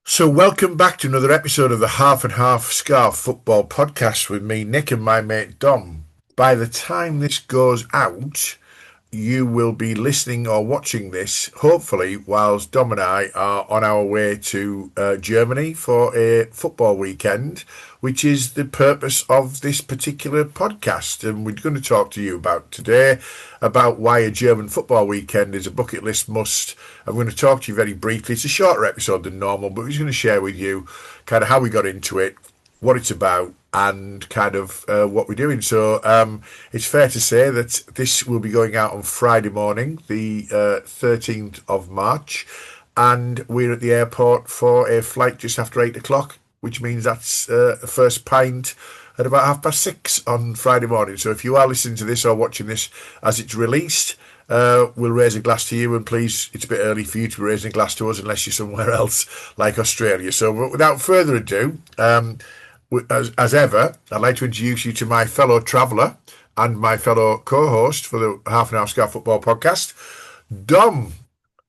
So, welcome back to another episode of the Half and Half Scarf Football Podcast with me, Nick, and my mate Dom. By the time this goes out, you will be listening or watching this, hopefully, whilst Dom and I are on our way to Germany for a football weekend, which is the purpose of this particular podcast. And we're going to talk to you about today about why a German football weekend is a bucket list must. I'm going to talk to you very briefly. It's a shorter episode than normal, but we're just going to share with you kind of how we got into it, what it's about, and kind of what we're doing. So it's fair to say that this will be going out on Friday morning, the 13th of March, and we're at the airport for a flight just after 8 o'clock, which means that's the first pint at about 6:30 on Friday morning. So if you are listening to this or watching this as it's released, we'll raise a glass to you, and please, it's a bit early for you to be raising a glass to us unless you're somewhere else like Australia. So without further ado, as ever, I'd like to introduce you to my fellow traveller and my fellow co-host for the Half an Hour Scarf Football Podcast, Dom.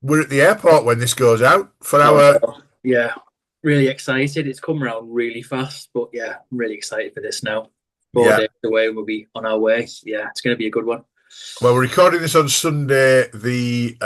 We're at the airport when this goes out for our... Yeah, really excited. It's come around really fast, but yeah, I'm really excited for this now. 4 days away, we'll be on our way. Yeah, it's going to be a good one. Well, we're recording this on Sunday, the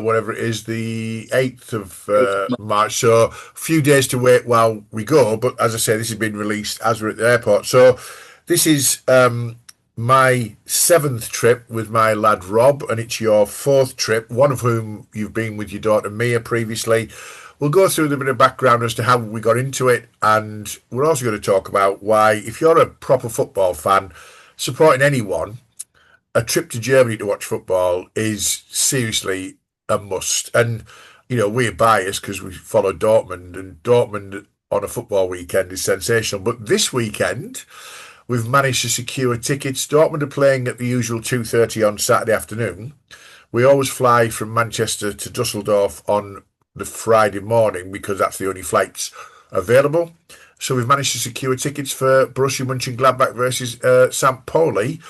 whatever it is, the 8th of March. So a few days to wait while we go. But as I say, this has been released as we're at the airport. So this is my 7th trip with my lad Rob, and it's your 4th trip, one of whom you've been with your daughter Mia previously. We'll go through a bit of background as to how we got into it, and we're also going to talk about why, if you're a proper football fan, supporting anyone, a trip to Germany to watch football is seriously a must. And, you know, we're biased because we follow Dortmund, and Dortmund on a football weekend is sensational. But this weekend, we've managed to secure tickets. Dortmund are playing at the usual 2:30 on Saturday afternoon. We always fly from Manchester to Dusseldorf on the Friday morning because that's the only flights available. So we've managed to secure tickets for Borussia Mönchengladbach versus St. Pauli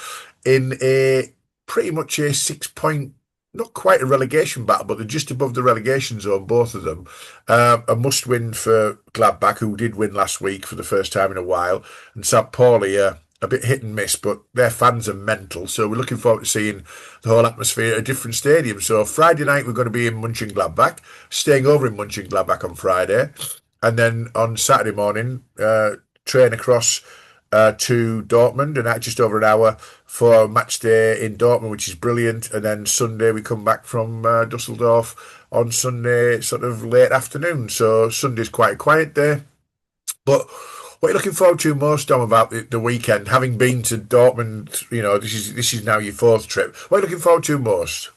in a pretty much a 6-point, not quite a relegation battle, but they're just above the relegation zone, both of them. A must-win for Gladbach, who did win last week for the first time in a while, and St. Pauli a bit hit and miss, but their fans are mental, so we're looking forward to seeing the whole atmosphere at a different stadium. So Friday night we're going to be in Mönchengladbach, staying over in Mönchengladbach on Friday, and then on Saturday morning, train across to Dortmund, and just over an hour for match day in Dortmund, which is brilliant. And then Sunday we come back from Dusseldorf on Sunday, sort of late afternoon. So Sunday's quite a quiet day. But what are you looking forward to most, Dom, about the weekend? Having been to Dortmund, you know, this is now your 4th trip. What are you looking forward to most?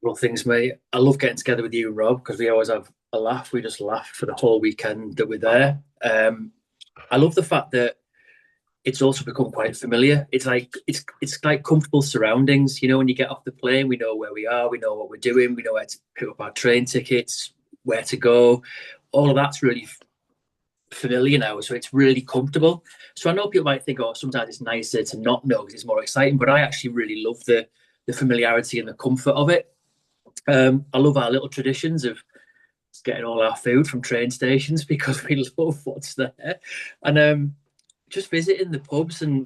Well, things, mate. I love getting together with you and Rob because we always have a laugh. We just laugh for the whole weekend that we're there. I love the fact that it's also become quite familiar. It's like comfortable surroundings. You know, when you get off the plane, we know where we are, we know what we're doing, we know where to pick up our train tickets, where to go. All of that's really familiar now, so it's really comfortable. So I know people might think, oh, sometimes it's nicer to not know because it's more exciting, but I actually really love the familiarity and the comfort of it. I love our little traditions of getting all our food from train stations because we love what's there, and just visiting the pubs. And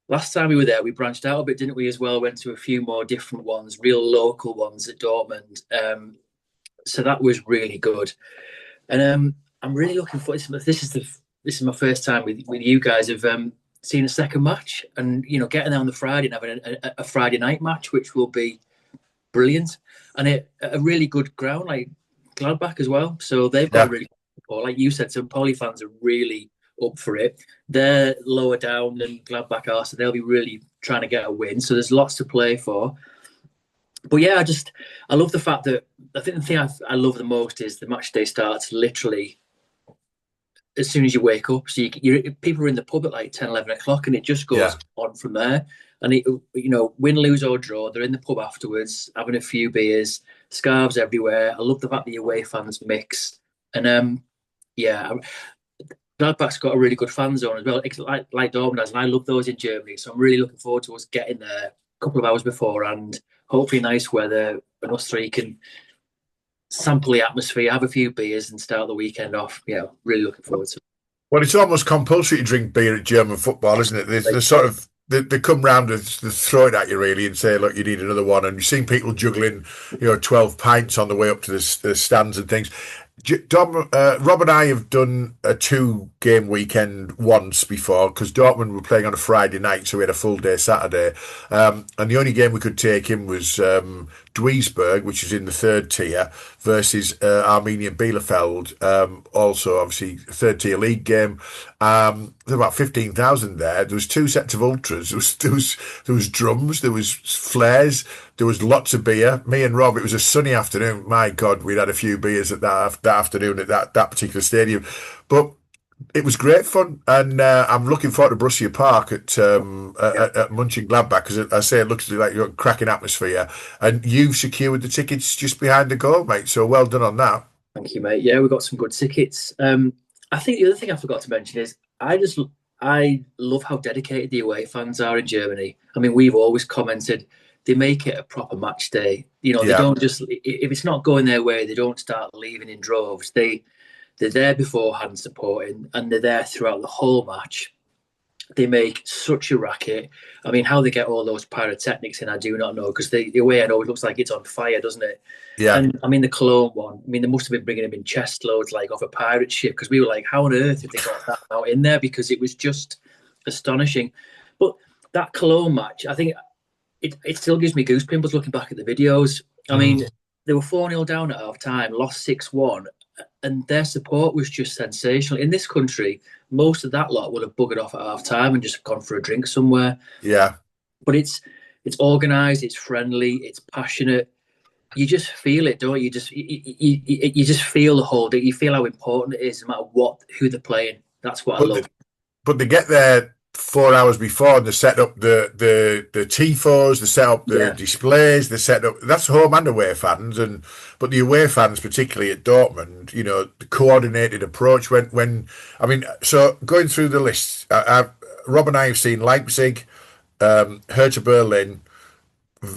last time we were there, we branched out a bit, didn't we, as well? Went to a few more different ones, real local ones at Dortmund. So that was really good. And I'm really looking forward to this. This is my first time with you guys of seeing a second match, and you know, getting there on the Friday and having a Friday night match, which will be brilliant, and a really good ground like Gladbach as well. So they've got really good support. Like you said, some Pauli fans are really up for it. They're lower down than Gladbach are, so they'll be really trying to get a win. So there's lots to play for. But yeah, I love the fact that I think the thing I love the most is the match day starts literally as soon as you wake up. So people are in the pub at like 10, 11 o'clock, and it just goes on from there. And you know, win, lose or draw, they're in the pub afterwards, having a few beers, scarves everywhere. I love the fact that the away fans mix. And Gladbach's got a really good fan zone as well, like Dortmund has, and I love those in Germany. So I'm really looking forward to us getting there a couple of hours before, and hopefully nice weather, and us three can sample the atmosphere, have a few beers, and start the weekend off. Yeah, really looking forward to Well, it's almost compulsory to drink beer at German football, isn't it? it. They sort of they come round and they throw it at you really and say, "Look, you need another one." And you've seen people juggling, 12 pints on the way up to the stands and things. Rob and I have done a two-game weekend once before because Dortmund were playing on a Friday night, so we had a full day Saturday. And the only game we could take in was Duisburg, which is in the third tier, versus Arminia Bielefeld, also obviously third tier league game. There were about 15,000 there. There was two sets of ultras. There was drums. There was flares. There was lots of beer. Me and Rob. It was a sunny afternoon. My God, we'd had a few beers at that afternoon at that particular stadium, but it was great fun, and I'm looking forward to Borussia Park at Mönchengladbach because I say it looks like you've got a cracking atmosphere, and you've secured the tickets just behind the goal, mate. So well done on that. Thank you, mate. Yeah, we got some good tickets. I think the other thing I forgot to mention is I love how dedicated the away fans are in Germany. I mean, we've always commented they make it a proper match day. They don't just, if it's not going their way, they don't start leaving in droves. They're there beforehand supporting, and they're there throughout the whole match. They make such a racket. I mean, how they get all those pyrotechnics in, I do not know, because the way I know it looks like it's on fire, doesn't it? Yeah. And I mean, the Cologne one, I mean, they must have been bringing them in chest loads, like off a pirate ship, because we were like, how on earth have they got that out in there? Because it was just astonishing. But that Cologne match, I think it still gives me goosebumps looking back at the videos. I mean, they were 4-0 down at half time, lost 6-1. And their support was just sensational. In this country, most of that lot would have buggered off at half time and just gone for a drink somewhere. Yeah. But it's organised, it's friendly, it's passionate. You just feel it, don't you? You just feel the whole day. You feel how important it is, no matter who they're playing. That's what I love. But they get there 4 hours before and they set up the tifos, they set up the displays, they set up, that's home and away fans, but the away fans, particularly at Dortmund, the coordinated approach when I mean, so going through the list, Rob and I have seen Leipzig, Hertha Berlin,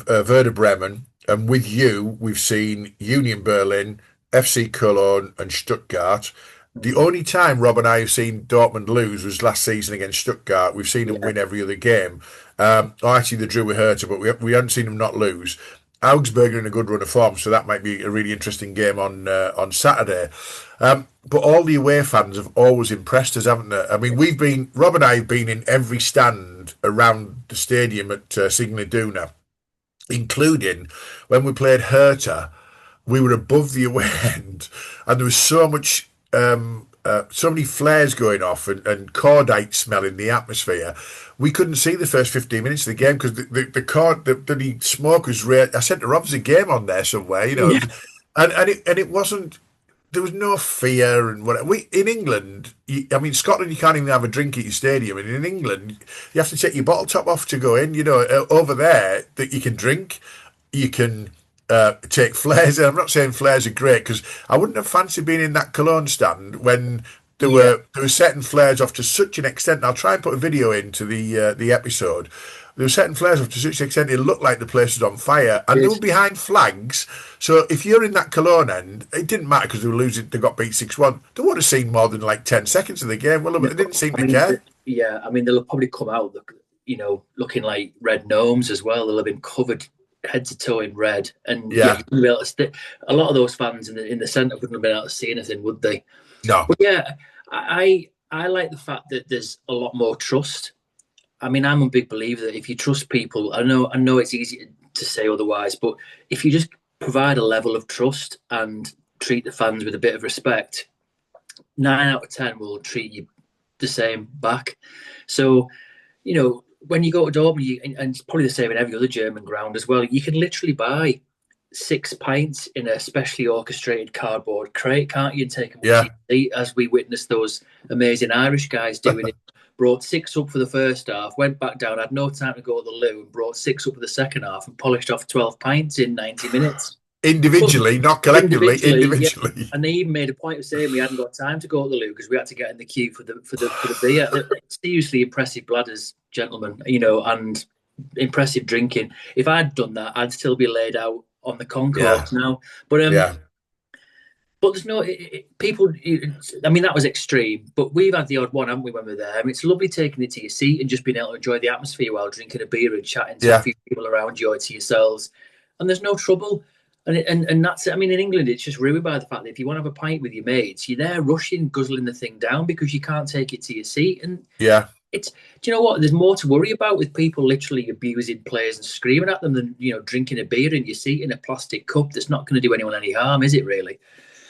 Werder Bremen, and with you we've seen Union Berlin, FC Cologne and Stuttgart. The only time Rob and I have seen Dortmund lose was last season against Stuttgart. We've seen them win every other game. Actually, they drew with Hertha, but we haven't seen them not lose. Augsburg are in a good run of form, so that might be a really interesting game on Saturday. But all the away fans have always impressed us, haven't they? I mean, Rob and I have been in every stand around the stadium at Signal Iduna, including when we played Hertha. We were above the away end, and there was so many flares going off and cordite smell in the atmosphere. We couldn't see the first 15 minutes of the game because the smoke was real. I said to Rob, there's a game on there somewhere, and it wasn't. There was no fear and whatever. In England, Scotland, you can't even have a drink at your stadium, and in England, you have to take your bottle top off to go in. Over there, that you can drink, you can. Take flares. And I'm not saying flares are great because I wouldn't have fancied being in that Cologne stand when they were setting flares off to such an extent. I'll try and put a video into the episode. They were setting flares off to such an extent it looked like the place was on fire, and they were behind flags. So if you're in that Cologne end, it didn't matter because they were losing. They got beat 6-1. They would have seen more than like 10 seconds of the game. Well, they didn't seem to care. Yeah, I mean, they'll probably come out, looking like red gnomes as well. They'll have been covered head to toe in red, and a lot of those fans in the centre wouldn't have been able to see anything, would they? No. But yeah, I like the fact that there's a lot more trust. I mean, I'm a big believer that if you trust people, I know it's easy to say otherwise, but if you just provide a level of trust and treat the fans with a bit of respect, 9 out of 10 will treat you the same back. So, when you go to Dortmund, and it's probably the same in every other German ground as well, you can literally buy 6 pints in a specially orchestrated cardboard crate, can't you? And take them as we witnessed those amazing Irish guys doing it. Brought 6 up for the first half, went back down, had no time to go to the loo, and brought 6 up for the second half and polished off 12 pints in 90 minutes. Individually, not collectively. Individually. Yeah. And they even made a point of saying we hadn't got time to go to the loo because we had to get in the queue for the beer. Seriously impressive bladders, gentlemen, and impressive drinking. If I'd done that, I'd still be laid out on the concourse now. But But there's no people. I mean, that was extreme. But we've had the odd one, haven't we, when we're there? I mean, it's lovely taking it to your seat and just being able to enjoy the atmosphere while drinking a beer and chatting to a Yeah. few people around you or to yourselves. And there's no trouble. And that's it. I mean, in England, it's just ruined by the fact that if you want to have a pint with your mates, you're there rushing, guzzling the thing down because you can't take it to your seat. And Yeah. it's, do you know what? There's more to worry about with people literally abusing players and screaming at them than, drinking a beer in your seat in a plastic cup that's not going to do anyone any harm, is it really?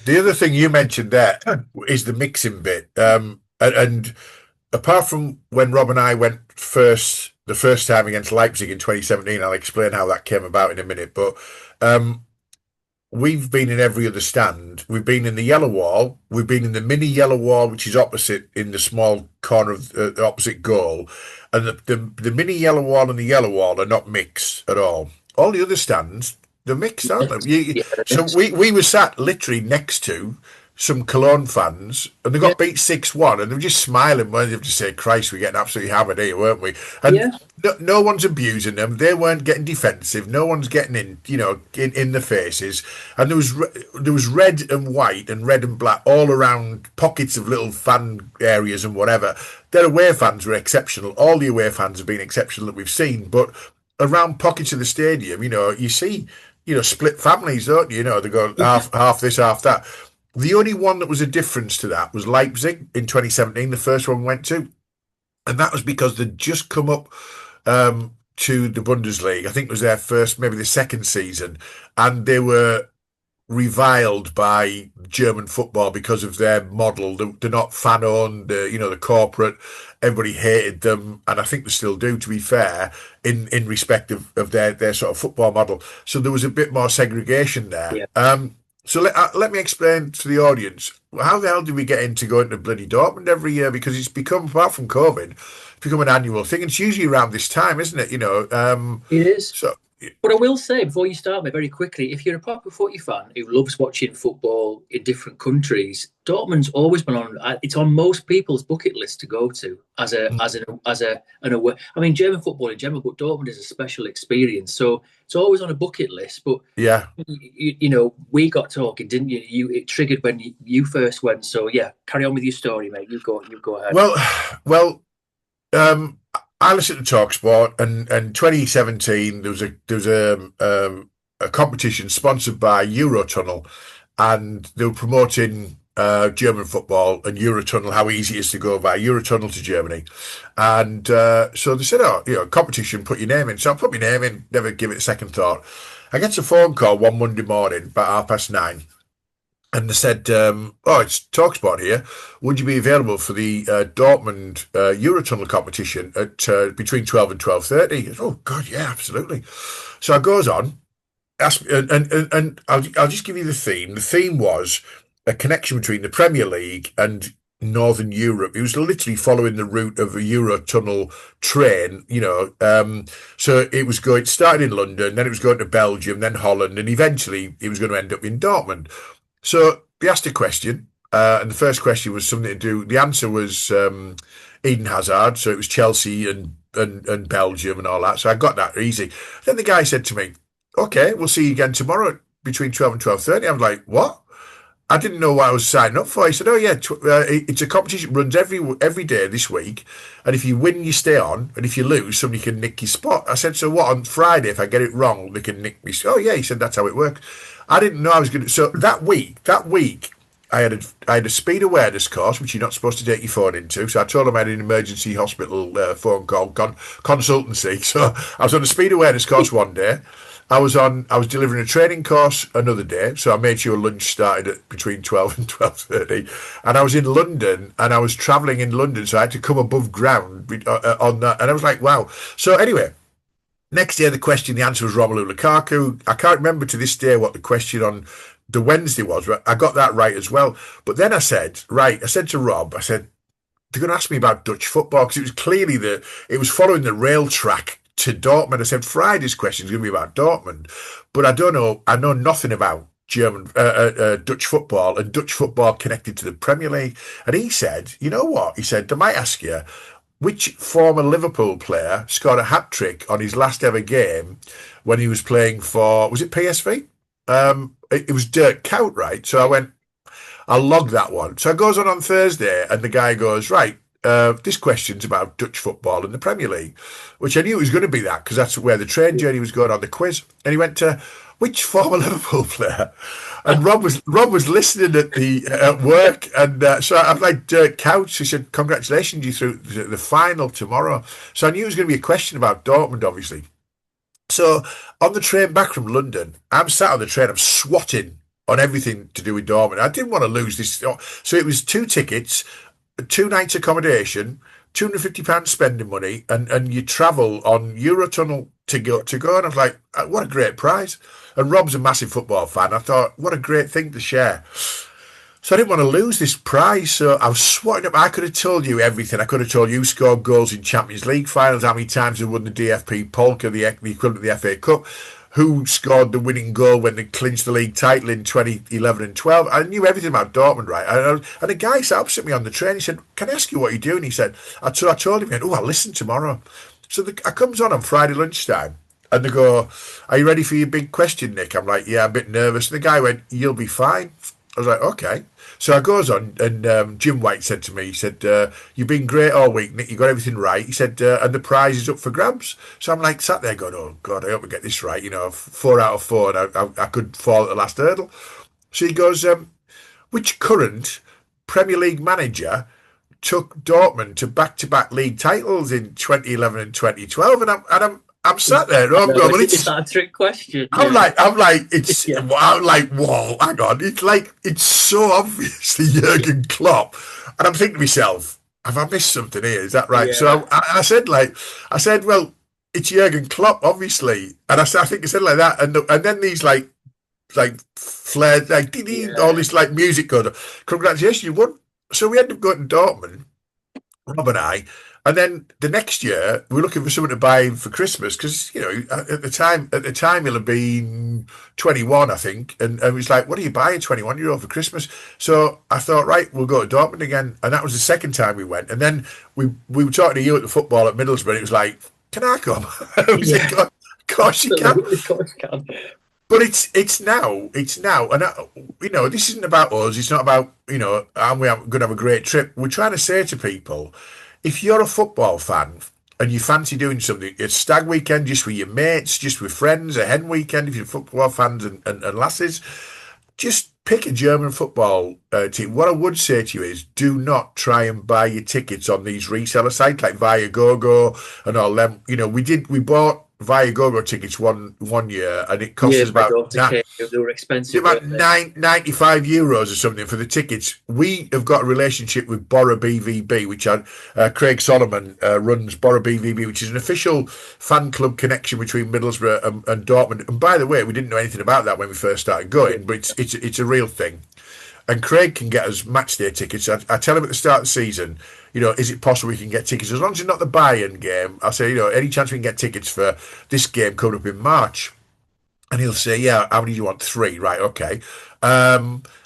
The other thing you mentioned there is the mixing bit. And apart from when Rob and I went the first time against Leipzig in 2017, I'll explain how that came about in a minute. But um, we've been in every other stand. We've been in the yellow wall. We've been in the mini yellow wall, which is opposite in the small corner of the opposite goal. And the mini yellow wall and the yellow wall are not mixed at all. All the other stands, they're mixed, aren't they? So we were sat literally next to some Cologne fans, and they got beat 6-1, and they were just smiling when they just say, Christ, we're getting absolutely hammered here, weren't we? And no one's abusing them. They weren't getting defensive. No one's getting in the faces. And there was red and white and red and black all around pockets of little fan areas and whatever. Their away fans were exceptional. All the away fans have been exceptional that we've seen, but around pockets of the stadium, you see, split families, don't you? They go half this, half that. The only one that was a difference to that was Leipzig in 2017, the first one we went to. And that was because they'd just come up to the Bundesliga. I think it was their first, maybe the second season. And they were reviled by German football because of their model. They're not fan-owned, the corporate. Everybody hated them. And I think they still do, to be fair, in respect of their sort of football model. So there was a bit more segregation there. Yeah. So let me explain to the audience, how the hell did we get into going to bloody Dortmund every year? Because it's become, apart from COVID, it's become an annual thing. It's usually around this time, isn't it? It is. So, but I will say, before you start me, very quickly, if you're a proper footy fan who loves watching football in different countries, Dortmund's always been on. It's on most people's bucket list to go to as an away. I mean, German football in general, but Dortmund is a special experience. So it's always on a bucket list. But yeah, we got talking, didn't you? It triggered when you first went. So yeah, carry on with your story, mate. You go ahead. Well. I listened to TalkSport, and 2017 there was a competition sponsored by Eurotunnel, and they were promoting German football and Eurotunnel, how easy it is to go via Eurotunnel to Germany, and so they said, competition, put your name in. So I put my name in, never give it a second thought. I get a phone call one Monday morning about 9:30. And they said, it's TalkSport here. Would you be available for the Dortmund Eurotunnel competition at between 12 and 12:30? Oh, God, yeah, absolutely. So it goes on. And I'll just give you the theme. The theme was a connection between the Premier League and Northern Europe. It was literally following the route of a Eurotunnel train, so it was started in London, then it was going to Belgium, then Holland, and eventually it was going to end up in Dortmund. So they asked a question, and the first question was something to do. The answer was Eden Hazard, so it was Chelsea and Belgium and all that. So I got that easy. Then the guy said to me, "Okay, we'll see you again tomorrow between 12 and 12:30." I was like, "What?" I didn't know what I was signing up for. He said, "Oh yeah, it's a competition, runs every day this week, and if you win, you stay on, and if you lose, somebody can nick your spot." I said, "So what, on Friday, if I get it wrong, they can nick me?" Oh yeah, he said, "That's how it works." I didn't know I was going to. So that week, I had a speed awareness course, which you're not supposed to take your phone into. So I told him I had an emergency hospital phone call consultancy. So I was on a speed awareness course one day. I was delivering a training course another day, so I made sure lunch started at between 12 and 12:30. And I was in London, and I was travelling in London, so I had to come above ground on that. And I was like, wow. So anyway, next day the answer was Romelu Lukaku. I can't remember to this day what the question on the Wednesday was, but I got that right as well. But then I said to Rob, they're going to ask me about Dutch football, because it was clearly it was following the rail track to Dortmund. I said, Friday's question is going to be about Dortmund, but I know nothing about German Dutch football, and Dutch football connected to the Premier League. And he said, you know what? He said, they might ask you, which former Liverpool player scored a hat-trick on his last ever game when he was playing for, was it PSV? It was Dirk Kuyt, right? So I went, I'll log that one. So it goes on Thursday, and the guy goes, right, this question's about Dutch football and the Premier League, which I knew it was going to be that because that's where the train journey was going on the quiz. And he went to which former Liverpool player? And Rob was listening at work, and so I'm like, Couch. He said, "Congratulations, you through the final tomorrow." So I knew it was going to be a question about Dortmund, obviously. So on the train back from London, I'm sat on the train. I'm swatting on everything to do with Dortmund. I didn't want to lose this, so it was 2 tickets, 2 nights accommodation, £250 spending money, and you travel on Eurotunnel to go. And I was like, what a great prize. And Rob's a massive football fan. I thought, what a great thing to share. So I didn't want to lose this prize. So I was swatting up. I could have told you everything. I could have told you who scored goals in Champions League finals, how many times they won the DFP Polka, the equivalent of the FA Cup, who scored the winning goal when they clinched the league title in 2011 and 12. I knew everything about Dortmund, right? And a guy sat opposite me on the train. He said, "Can I ask you what you're doing?" He said, I told him, "Oh, I'll listen tomorrow." So I comes on Friday lunchtime, and they go, "Are you ready for your big question, Nick?" I'm like, "Yeah, I'm a bit nervous." And the guy went, "You'll be fine." I was like, "Okay." So I goes on, and Jim White said to me, he said, "You've been great all week, Nick. You got everything right." He said, "And the prize is up for grabs." So I'm like, sat there going, "Oh God, I hope I get this right." 4 out of 4, and I could fall at the last hurdle. So he goes, "Which current Premier League manager took Dortmund to back-to-back league titles in 2011 and 2012?" And I'm sat there, and I'm going, "Well, it's not a trick question." I'm like, it's, yeah. I'm like, whoa, hang on. It's so obviously Jurgen Klopp. And I'm thinking to myself, have I missed something here? Is that right? Yeah. So I said, well, it's Jurgen Klopp, obviously. And I think I said it like that. And then these like flares, like, all this like music going, "Congratulations, you won." So we ended up going to Dortmund, Rob and I. And then the next year, we were looking for someone to buy him for Christmas because, at the time he'll have been 21, I think. And it was like, "What are you buying 21-year-old for Christmas?" So I thought, right, we'll go to Dortmund again. And that was the second time we went. And then we were talking to you at the football at Middlesbrough. And it was like, "Can I come?" I was like, "Of course you can." But it's now, and this isn't about us. It's not about, and we're going to have a great trip. We're trying to say to people, if you're a football fan and you fancy doing something, it's stag weekend just with your mates, just with friends, a hen weekend if you're football fans and lasses, just pick a German football team. What I would say to you is, do not try and buy your tickets on these reseller sites like Viagogo and all them. We bought Viagogo tickets one year, and it cost us about they were expensive. About €95 or something for the tickets. We have got a relationship with Bora BVB, which Craig Solomon runs. Bora BVB, which is an official fan club connection between Middlesbrough and Dortmund. And by the way, we didn't know anything about that when we first started going, but it's a real thing. And Craig can get us match day tickets. I tell him at the start of the season, is it possible we can get tickets? As long as it's not the Bayern game, I'll say, any chance we can get tickets for this game coming up in March? And he'll say, "Yeah, how many do you want?" 3, right, okay.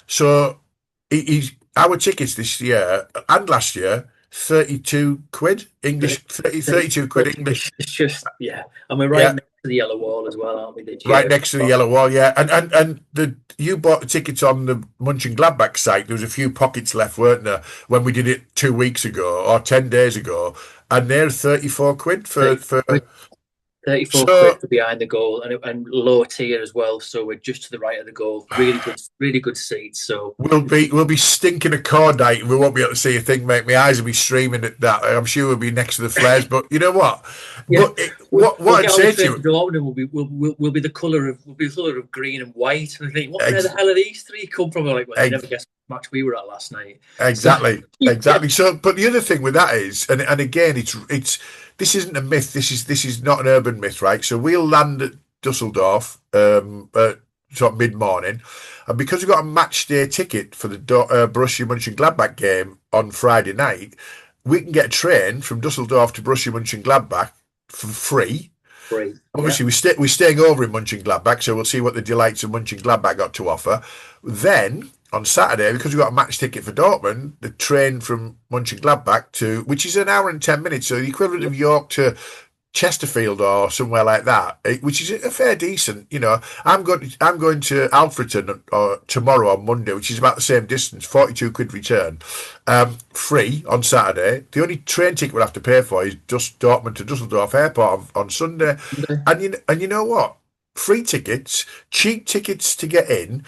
So our tickets this year and last year, 32 quid English, 32 quid English. It's just, yeah. And we're right next to the yellow wall as well, aren't we? Right next to the yellow wall, yeah. And you bought the tickets on the Mönchengladbach site. There was a few pockets left, weren't there, when we did it 2 weeks ago or 10 days ago. And they're 34 quid for 34 quid for behind the goal and lower tier as well. So we're just to the right of the goal. Really good seats. So we'll be stinking a cordite and we won't be able to see a thing, mate. My eyes will be streaming at that. I'm sure we'll be next to the flares, but you know what? Yeah. What I'd say to you, will be the colour of green and white. And I think, where the hell are these 3 come from? Like, I never guessed how much we were at last night. Exactly. So, but the other thing with that is, and again, it's. This isn't a myth. This is not an urban myth, right? So we'll land at Dusseldorf sort of mid-morning, and because we've got a match day ticket for the Borussia Mönchengladbach game on Friday night, we can get a train from Dusseldorf to Borussia Mönchengladbach for free. Obviously, we're staying over in Mönchengladbach, so we'll see what the delights of Mönchengladbach got to offer. Then on Saturday, because we've got a match ticket for Dortmund, the train from Mönchengladbach which is an hour and 10 minutes, so the equivalent of York to Chesterfield or somewhere like that, which is a fair decent. I'm going to Alfreton tomorrow on Monday, which is about the same distance, 42 quid return, free on Saturday. The only train ticket we'll have to pay for is just Dortmund to Dusseldorf Airport on Sunday, and you know what? Free tickets, cheap tickets to get in.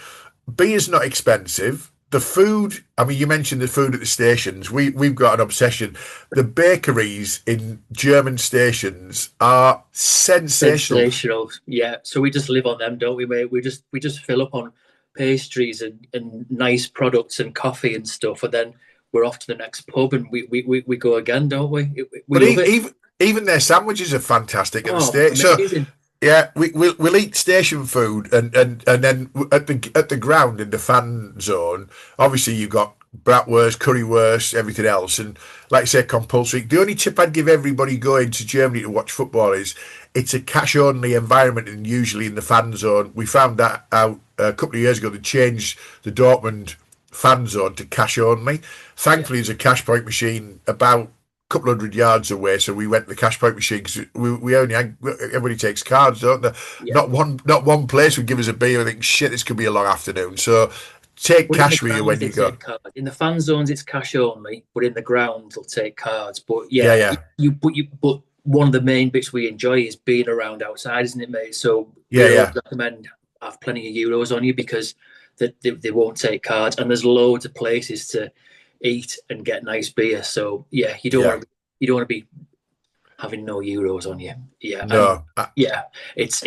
Beer's not expensive. The food, I mean, you mentioned the food at the stations. We've got an obsession. The bakeries in German stations are sensational. Sensational, yeah. So we just live on them, don't we, mate? We just fill up on pastries and nice products and coffee and stuff, and then we're off to the next pub and we go again, don't we? We But love it. even their sandwiches are fantastic at the Oh, stage. So amazing. yeah, we'll eat station food and then at the ground in the fan zone. Obviously, you've got bratwurst, currywurst, everything else, and like I say, compulsory. The only tip I'd give everybody going to Germany to watch football is it's a cash only environment, and usually in the fan zone. We found that out a couple of years ago. They changed the Dortmund fan zone to cash only. Yeah, Thankfully, there's a cash point machine about couple hundred yards away, so we went to the cash point machine because we only everybody takes cards, don't they? yeah. Not one place would give us a beer. I think shit, this could be a long afternoon. So take But in the cash with you ground, when they you go. take cards. In the fan zones, it's cash only. But in the ground, they'll take cards. But Yeah, yeah, yeah, but one of the main bits we enjoy is being around outside, isn't it, mate? So yeah, we always yeah, recommend have plenty of euros on you because they won't take cards, and there's loads of places to eat and get nice beer. So yeah, yeah. you don't want to be having no euros on you. Yeah, and No, yeah, it's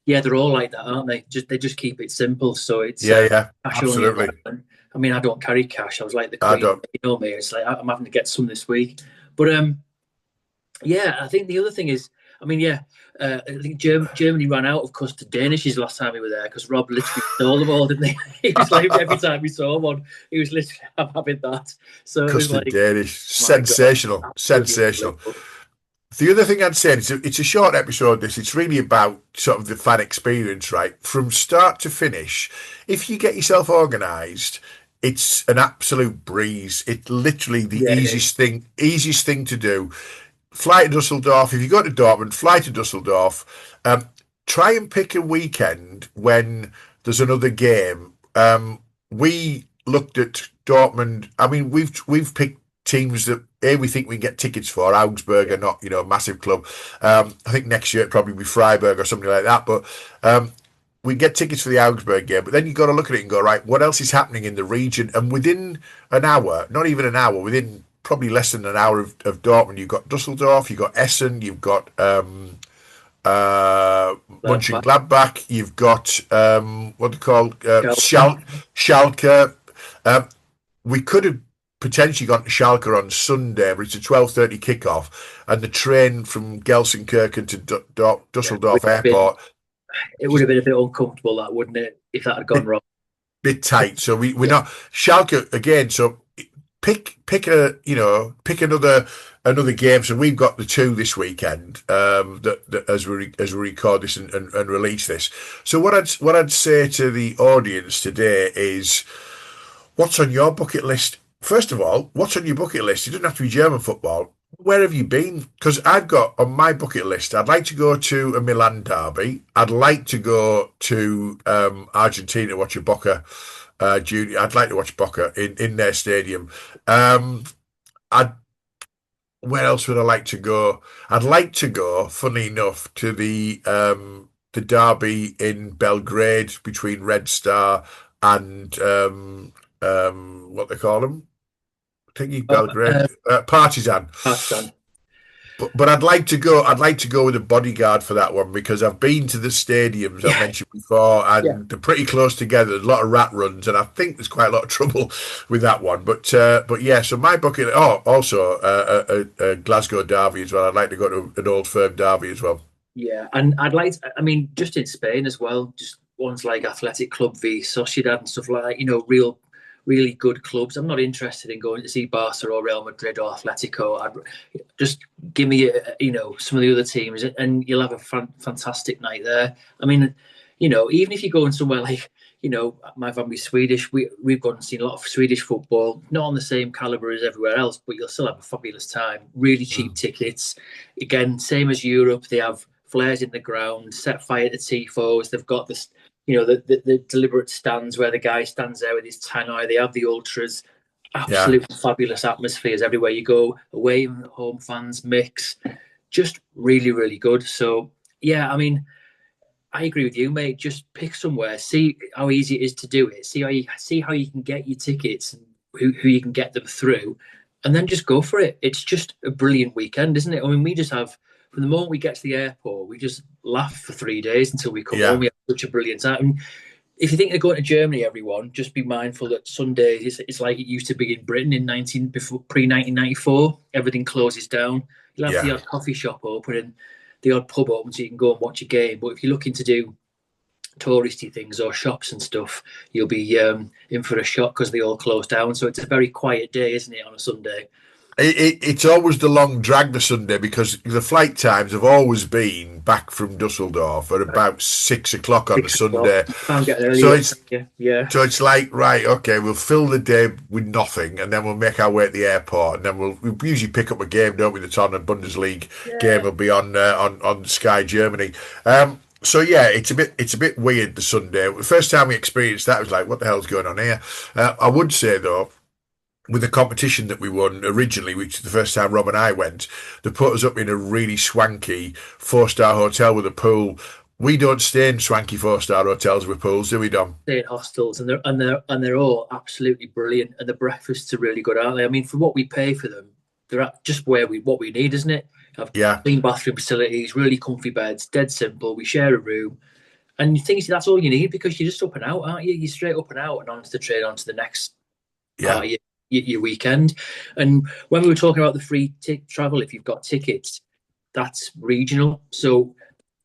yeah, they're all like that, aren't they? They just keep it simple. So it's yeah, yeah, cash only absolutely. environment. I mean, I don't carry cash. I was like the I Queen, don't. you know me. It's like I'm having to get some this week. But yeah, I think the other thing is, I mean, yeah, I think Germany ran out of custard Danishes last time we were there because Rob literally stole them all, didn't he? He was like, every time we saw one, he was literally having that. So it was Custard like, Danish, my God, sensational, absolutely sensational. unbelievable. The other thing I'd say is it's a short episode. It's really about sort of the fan experience, right? From start to finish. If you get yourself organised, it's an absolute breeze. It's literally the Yeah, it is. easiest thing to do. Fly to Dusseldorf. If you go to Dortmund, fly to Dusseldorf. Try and pick a weekend when there's another game. We looked at Dortmund. I mean, we've picked teams that we think we can get tickets for. Augsburg are not, a massive club. I think next year it'll probably be Freiburg or something like that. But we get tickets for the Augsburg game. But then you've got to look at it and go, right, what else is happening in the region? And within an hour, not even an hour, within probably less than an hour of Dortmund, you've got Dusseldorf, you've got Essen, you've got Gladbach, Mönchengladbach, you've got what they call Schalke. Schalke. We could have potentially gone to Schalke on Sunday, but it's a 12:30 kickoff, and the train from Gelsenkirchen to Yeah, Dusseldorf Airport it would just have been a bit uncomfortable, that wouldn't it, if that had gone bit wrong? bit tight. So we're Yeah, not Schalke again. So pick pick another game. So we've got the two this weekend that as we record this and release this. So what I'd say to the audience today is, what's on your bucket list? First of all, what's on your bucket list? It doesn't have to be German football. Where have you been? Because I've got on my bucket list, I'd like to go to a Milan derby. I'd like to go to Argentina to watch a Boca Junior. I'd like to watch Boca in their stadium. I'd Where else would I like to go? I'd like to go, funny enough, to the derby in Belgrade between Red Star and what they call them? Thinking oh, Belgrade, Partizan. Pakistan. But I'd like to go. I'd like to go with a bodyguard for that one because I've been to the stadiums I've Yeah, mentioned before, yeah, and they're pretty close together. There's a lot of rat runs, and I think there's quite a lot of trouble with that one. But yeah. So my bucket. Oh, also a Glasgow derby as well. I'd like to go to an Old Firm derby as well. yeah. And I'd like I mean, just in Spain as well, just ones like Athletic Club v Sociedad and stuff like that, really good clubs. I'm not interested in going to see Barca or Real Madrid or Atletico. Just give me, some of the other teams, and you'll have a fantastic night there. I mean, even if you're going somewhere like, my family's Swedish. We've gone and seen a lot of Swedish football, not on the same caliber as everywhere else, but you'll still have a fabulous time. Really cheap tickets. Again, same as Europe. They have flares in the ground, set fire to tifos. They've got this, the deliberate stands where the guy stands there with his tannoy. They have the ultras. Absolutely fabulous atmospheres everywhere you go. Away and home fans mix. Just really, really good. So, yeah, I mean, I agree with you, mate. Just pick somewhere, see how easy it is to do it, see how you can get your tickets and who you can get them through, and then just go for it. It's just a brilliant weekend, isn't it? I mean, we just have, from the moment we get to the airport, we just laugh for 3 days until we come home. We have such a brilliant time. And if you think they're going to Germany, everyone, just be mindful that Sundays it's like it used to be in Britain in pre-1994. Everything closes down. You'll have the odd coffee shop open and the odd pub open so you can go and watch a game. But if you're looking to do touristy things or shops and stuff, you'll be in for a shock because they all close down. So it's a very quiet day, isn't it, on a Sunday? It's always the long drag the Sunday, because the flight times have always been back from Dusseldorf at about 6 o'clock on a Sunday. So it's like, right, okay, we'll fill the day with nothing, and then we'll make our way at the airport, and then we'll usually pick up a game, don't we? The Tottenham Bundesliga game will be on Sky Germany. So yeah, it's a bit weird, the Sunday. The first time we experienced that, I was like, what the hell's going on here? I would say though, with the competition that we won originally, which is the first time Rob and I went, they put us up in a really swanky 4-star hotel with a pool. We don't stay in swanky 4-star hotels with pools, do we, Dom? Stay in hostels, and they're all absolutely brilliant, and the breakfasts are really good, aren't they? I mean, for what we pay for them, they're at just what we need, isn't it? Have clean bathroom facilities, really comfy beds, dead simple. We share a room, and you think that's all you need, because you're just up and out, aren't you? You're straight up and out and onto the train, onto the next part of your weekend. And when we were talking about the free travel, if you've got tickets, that's regional, so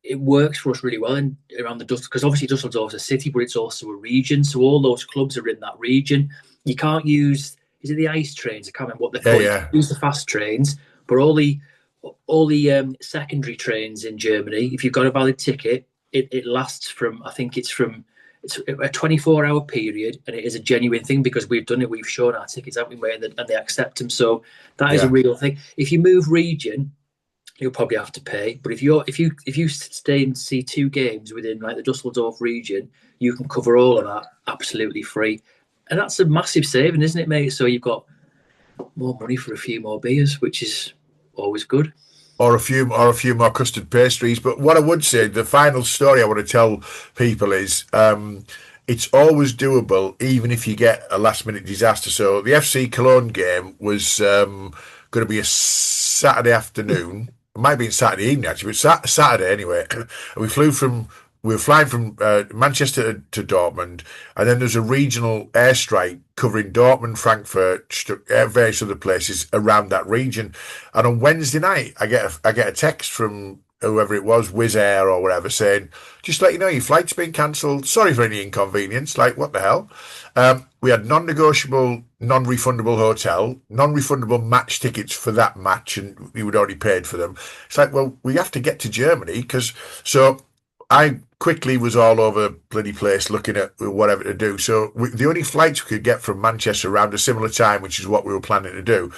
it works for us really well around the Dusseldorf, because obviously Dusseldorf's a city, but it's also a region, so all those clubs are in that region. You can't use, is it the ice trains? I can't remember what they're called. You use the fast trains, but all the secondary trains in Germany, if you've got a valid ticket, it lasts from, I think it's a 24-hour period, and it is a genuine thing, because we've done it. We've shown our tickets, haven't we, and they accept them. So that is a real thing. If you move region, you'll probably have to pay. But if you stay and see 2 games within like the Dusseldorf region, you can cover all of that absolutely free, and that's a massive saving, isn't it, mate? So you've got more money for a few more beers, which is always good. Or a few more custard pastries. But what I would say, the final story I want to tell people is, it's always doable, even if you get a last-minute disaster. So the FC Cologne game was going to be a Saturday afternoon. It might be Saturday evening, actually, but Saturday anyway. And we were flying from Manchester to Dortmund, and then there's a regional airstrike covering Dortmund, Frankfurt, various other places around that region. And on Wednesday night, I get a text from whoever it was, Wizz Air or whatever, saying, just let you know, your flight's been cancelled. Sorry for any inconvenience. Like, what the hell? We had non-negotiable, non-refundable hotel, non-refundable match tickets for that match, and we would already paid for them. It's like, well, we have to get to Germany, so I quickly was all over the bloody place looking at whatever to do. So the only flights we could get from Manchester around a similar time, which is what we were planning to do.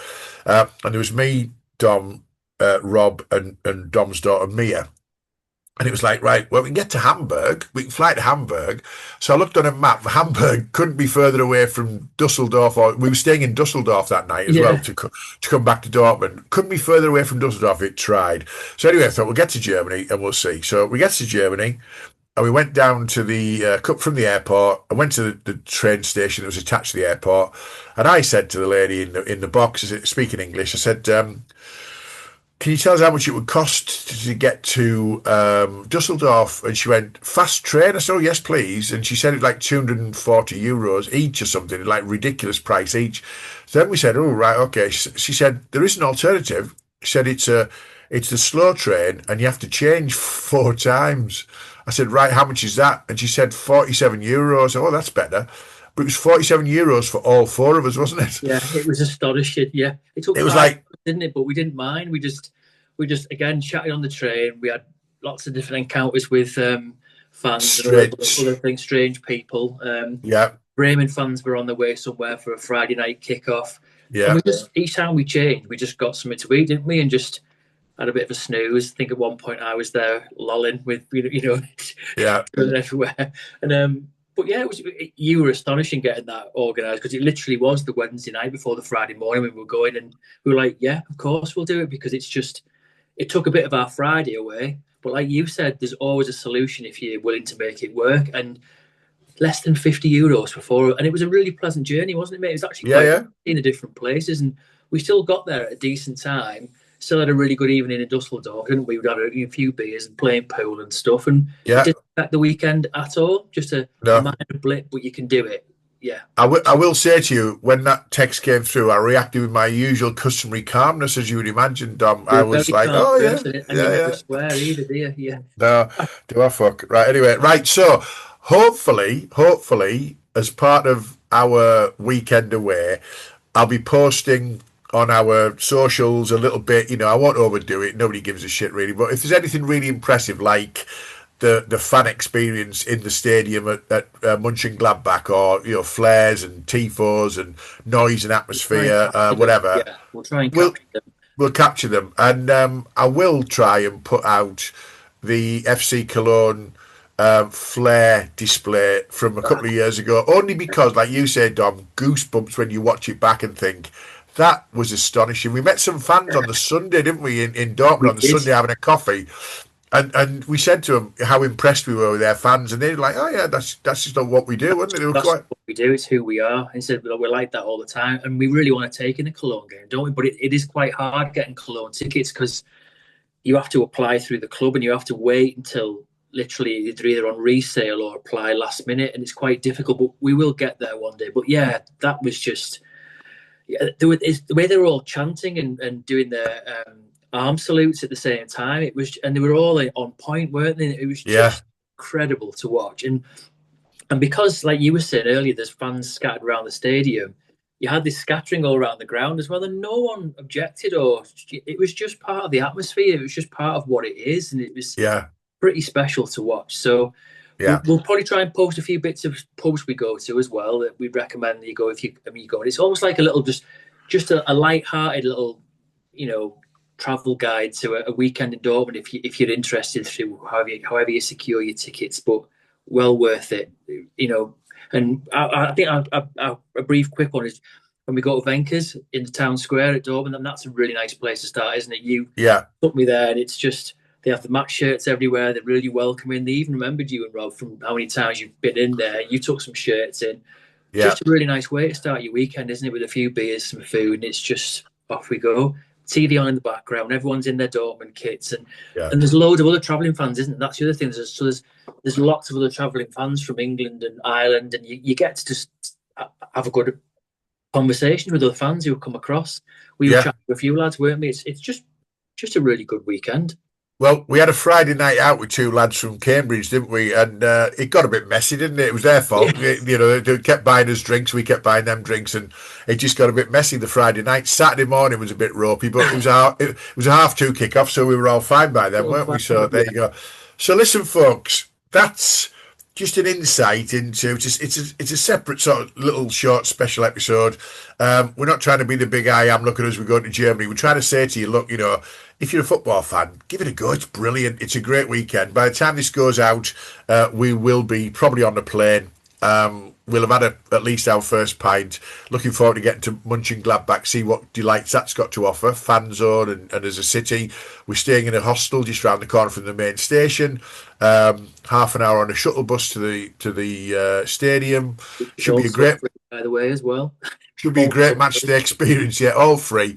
And there was me, Dom, Rob, and Dom's daughter, Mia. And it was like, right, well, we can get to Hamburg. We can fly to Hamburg. So I looked on a map. Hamburg couldn't be further away from Dusseldorf. Or we were staying in Dusseldorf that night as well to come back to Dortmund. Couldn't be further away from Dusseldorf if it tried. So anyway, I thought we'll get to Germany and we'll see. So we get to Germany and we went down to the from the airport. I went to the train station that was attached to the airport. And I said to the lady in the box, speaking English, I said, can you tell us how much it would cost to get to Dusseldorf? And she went, fast train? I said, oh, yes, please. And she said it like €240 each or something, like ridiculous price each. So then we said, oh, right, okay. She said, there is an alternative. She said, it's the slow train and you have to change 4 times. I said, right, how much is that? And she said, €47. Oh, that's better. But it was €47 for all 4 of us, wasn't it? Yeah, it was astonishing. Yeah, it was like, didn't it? But we didn't mind. We just again chatted on the train. We had lots of different encounters with fans and other things, strange people. Yeah. Bremen fans were on their way somewhere for a Friday night kickoff. Yeah. And we just, each time we changed, we just got something to eat, didn't we? And just had a bit of a snooze. I think at one point I was there lolling with, yeah, everywhere. And but yeah, you were astonishing getting that organised, because it literally was the Wednesday night before the Friday morning when we were going, and we were like, yeah, of course we'll do it, because it took a bit of our Friday away. But like you said, there's always a solution if you're willing to make it work. And less than €50 before, and it was a really pleasant journey, wasn't it, mate? It was actually quite in the different places, and we still got there at a decent time. Still had a really good evening in Dusseldorf, didn't we? We'd had a few beers and playing pool and stuff, and it didn't affect the weekend at all. Just a minor blip, but you can do it. Yeah. I will say to you, when that text came through, I reacted with my usual customary calmness, as you would imagine, Dom. I was like, oh, yeah. And you never swear either, do you? Yeah. No, do I fuck? Right, anyway. Right, so hopefully, as part of our weekend away, I'll be posting on our socials a little bit. I won't overdo it. Nobody gives a shit, really. But if there's anything really impressive, like the fan experience in the stadium at Mönchengladbach, or flares and tifos and noise and atmosphere, whatever. Yeah, we'll try and capture them. We'll capture them, and I will try and put out the FC Cologne flare display from a couple of years ago, only because, like you said, Dom, goosebumps when you watch it back and think that was astonishing. We met some fans on the Sunday, didn't we, in Dortmund on the Sunday, having a coffee. And we said to them how impressed we were with their fans, and they're like, "Oh yeah, that's just not what we do, wasn't it?" That's what we do. It's who we are. And said, we're like that all the time, and we really want to take in a Cologne game, don't we? But it is quite hard getting Cologne tickets, because you have to apply through the club, and you have to wait until literally they're either on resale or apply last minute, and it's quite difficult. But we will get there one day. But yeah, that was just the way they were all chanting and doing their arm salutes at the same time. It was, and they were all on point, weren't they? It was just incredible to watch. And because, like you were saying earlier, there's fans scattered around the stadium, you had this scattering all around the ground as well, and no one objected, or it was just part of the atmosphere. It was just part of what it is, and it was pretty special to watch. So we'll probably try and post a few bits of pubs we go to as well that we recommend that you go if you go. And it's almost like a little just a light-hearted little travel guide to a weekend in Dortmund if you're interested, through however you secure your tickets, but well worth it, And I think a brief quick one is when we go to Venker's in the town square at Dortmund, and that's a really nice place to start, isn't it? You took me there, and it's just, they have the match shirts everywhere. They're really welcoming. They even remembered you and Rob from how many times you've been in there. You took some shirts in. Just a really nice way to start your weekend, isn't it? With a few beers, some food, and it's just off we go. TV on in the background, everyone's in their Dortmund kits, and there's loads of other travelling fans, isn't it? That's the other thing. There's lots of other travelling fans from England and Ireland, and you get to just have a good conversation with other fans who come across. We were chatting with a few lads, weren't we? It's just a really good weekend. Well, we had a Friday night out with two lads from Cambridge, didn't we? And it got a bit messy, didn't it? It was their fault. They kept buying us drinks, we kept buying them drinks, and it just got a bit messy the Friday night. Saturday morning was a bit ropey, but it was a 2:30 kickoff, so we were all fine by then, weren't we? So there you go. So listen, folks, that's just an insight into it's a separate sort of little short special episode. We're not trying to be the big I am. Look at us, we're going to Germany. We're trying to say to you, look, if you're a football fan, give it a go. It's brilliant. It's a great weekend. By the time this goes out, we will be probably on the plane. We'll have had at least our first pint. Looking forward to getting to Mönchengladbach, see what delights that's got to offer. Fan zone and as a city. We're staying in a hostel just round the corner from the main station. Half an hour on a shuttle bus to the stadium. Should be a great, by the way, as well. Should be a great match day experience. Yeah, all free.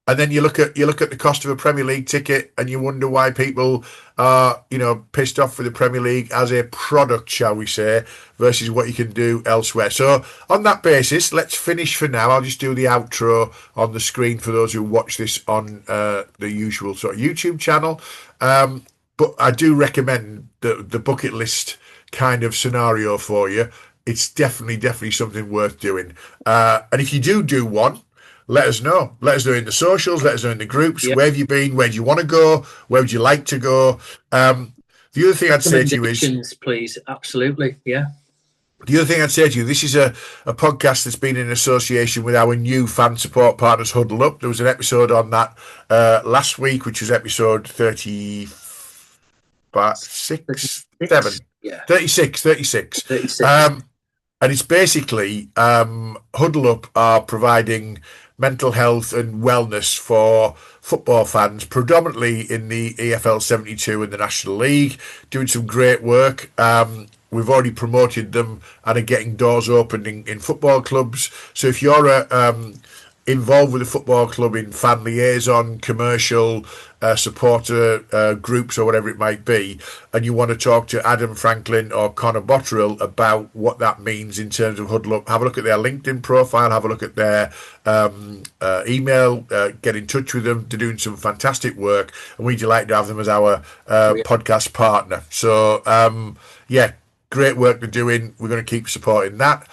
And then you look at the cost of a Premier League ticket, and you wonder why people are pissed off with the Premier League as a product, shall we say, versus what you can do elsewhere. So on that basis, let's finish for now. I'll just do the outro on the screen for those who watch this on the usual sort of YouTube channel. But I do recommend the bucket list kind of scenario for you. It's definitely something worth doing. And if you do one, let us know. Let us know in the socials. Let us know in the groups. Where have you been? Where do you want to go? Where would you like to go? The other thing I'd say to you is, recommendations, please. Absolutely, yeah. the other thing I'd say to you, this is a podcast that's been in association with our new fan support partners, Huddle Up. There was an episode on that last week, which was episode 36, 7, Yeah, 36, 36. 36. And it's basically Huddle Up are providing mental health and wellness for football fans, predominantly in the EFL 72 and the National League, doing some great work. We've already promoted them and are getting doors open in football clubs. So if you're involved with a football club in fan liaison, commercial, supporter groups or whatever it might be, and you want to talk to Adam Franklin or Connor Botterill about what that means in terms of Huddle Up, have a look at their LinkedIn profile, have a look at their email, get in touch with them. They're doing some fantastic work, and we're delighted to have them as our podcast partner. So, yeah, great work they're doing. We're going to keep supporting that.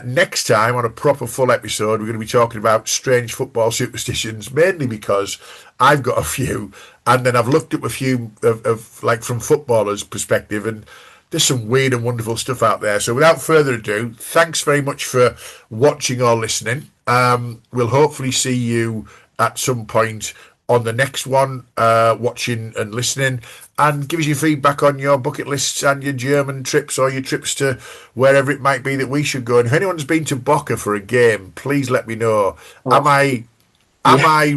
Next time on a proper full episode, we're going to be talking about strange football superstitions, mainly because I've got a few, and then I've looked up a few of like from footballers' perspective, and there's some weird and wonderful stuff out there. So without further ado, thanks very much for watching or listening. We'll hopefully see you at some point on the next one, watching and listening, and give us your feedback on your bucket lists and your German trips or your trips to wherever it might be that we should go. And if anyone's been to Boca for a game, please let me know. Am I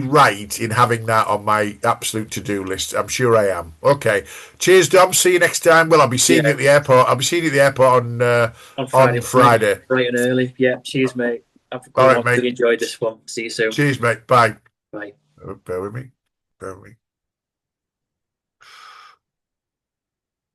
right in having that on my absolute to-do list? I'm sure I am. Okay. Cheers, Dom. See you next time. Well, I'll be seeing you at the airport. I'll be seeing you at the airport on Friday. Bright and early. Yeah. Cheers, mate. I've All right, mate. really enjoyed this one. See you soon. Cheers, mate. Bye. Bye. Bear with me.